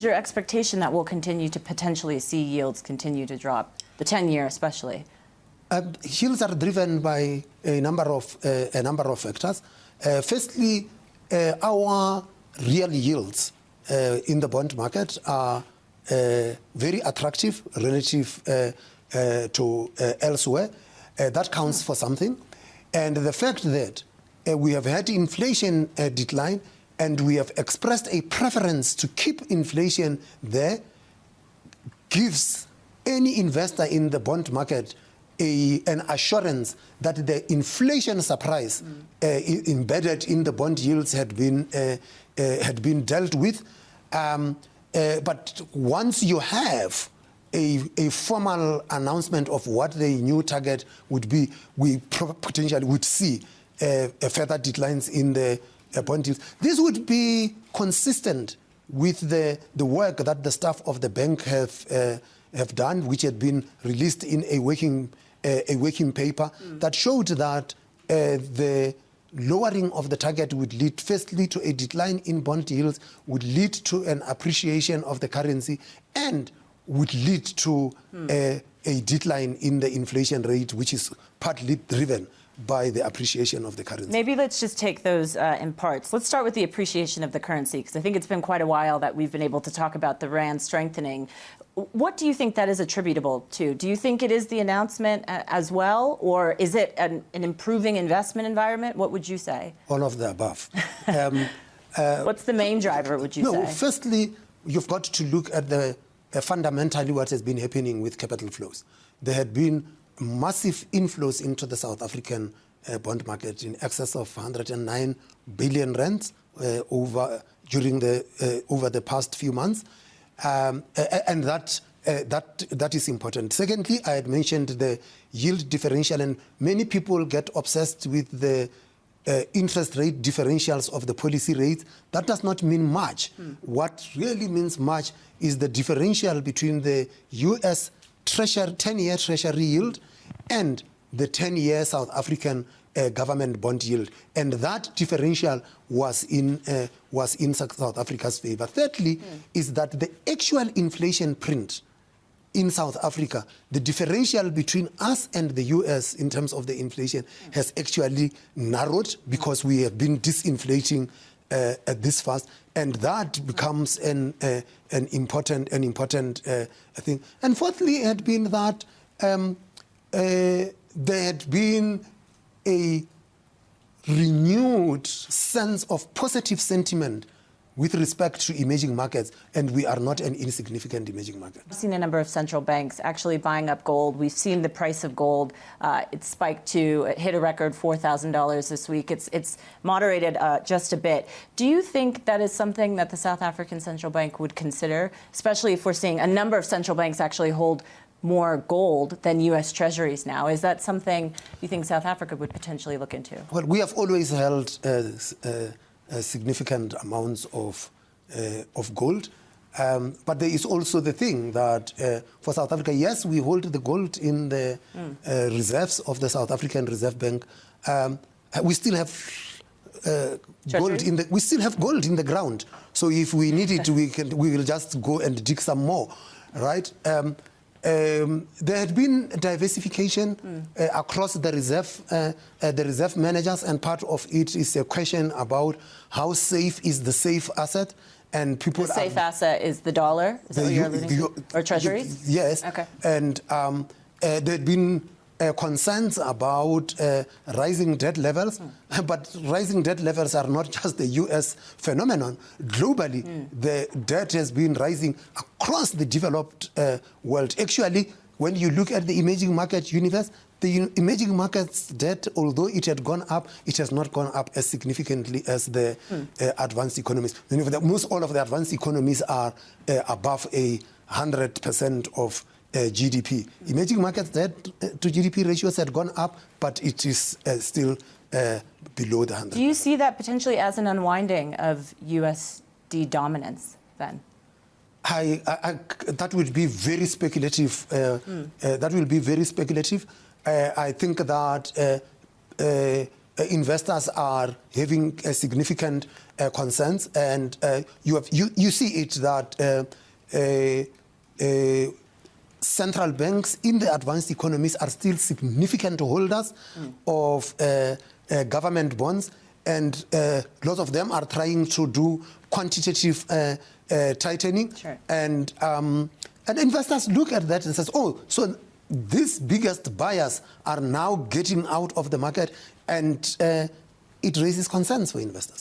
Your expectation that we'll continue to potentially see yields continue to drop, the 10-year especially? Yields are driven by a number of factors. Firstly, our real yields in the bond market are very attractive relative to elsewhere. That counts for something. And the fact that we have had inflation decline and we have expressed a preference to keep inflation there gives any investor in the bond market an assurance that the inflation surprise embedded in the bond yields had been dealt with. But once you have a formal announcement of what the new target would be, we potentially would see further declines in the bond yields. This would be consistent with the work that the staff of the bank have done, which had been released in a working paper that showed that the lowering of the target would lead firstly to a decline in bond yields, would lead to an appreciation of the currency, and would lead to a decline in the inflation rate, which is partly driven by the appreciation of the currency. Maybe let's just take those in parts. Let's start with the appreciation of the currency, because I think it's been quite a while that we've been able to talk about the rand strengthening. What do you think that is attributable to? Do you think it is the announcement as well, or is it an improving investment environment? What would you say? All of the above. What's the main driver, would you say? No, firstly, you've got to look at fundamentally what has been happening with capital flows. There had been massive inflows into the South African bond market in excess of 109 billion rands over the past few months, and that is important. Secondly, I had mentioned the yield differential, and many people get obsessed with the interest rate differentials of the policy rates. That does not mean much. What really means much is the differential between the U.S. 10-year Treasury yield and the 10-year South African government bond yield, and that differential was in South Africa's favor. Thirdly, is that the actual inflation print in South Africa, the differential between us and the U.S. in terms of the inflation has actually narrowed because we have been disinflating at this fast, and that becomes an important thing. And fourthly, it had been that there had been a renewed sense of positive sentiment with respect to emerging markets, and we are not an insignificant emerging market. We've seen a number of central banks actually buying up gold. We've seen the price of gold. It spiked it hit a record $4,000 this week. It's moderated just a bit. Do you think that is something that the South African Central Bank would consider, especially if we're seeing a number of central banks actually hold more gold than U.S. Treasuries now? Is that something you think South Africa would potentially look into? Well, we have always held significant amounts of gold, but there is also the thing that for South Africa, yes, we hold the gold in the reserves of the South African Reserve Bank. We still have gold in the ground. So if we need it, we will just go and dig some more, right? There had been diversification across the reserve managers, and part of it is a question about how safe is the safe asset, and people. The safe asset is the dollar. Is that what you're alluding to? Or treasuries? Yes. Okay. And there had been concerns about rising debt levels, but rising debt levels are not just the U.S. phenomenon. Globally, the debt has been rising across the developed world. Actually, when you look at the emerging market universe, the emerging markets debt, although it had gone up, it has not gone up as significantly as the advanced economies. All of the advanced economies are above 100% of GDP. Emerging markets debt to GDP ratios had gone up, but it is still below the 100. Do you see that potentially as an unwinding of USD dominance then? That would be very speculative. That will be very speculative. I think that investors are having significant concerns, and you see it that central banks in the advanced economies are still significant holders of government bonds, and lots of them are trying to do quantitative tightening. Sure. And investors look at that and says, oh, so these biggest buyers are now getting out of the market, and it raises concerns for investors.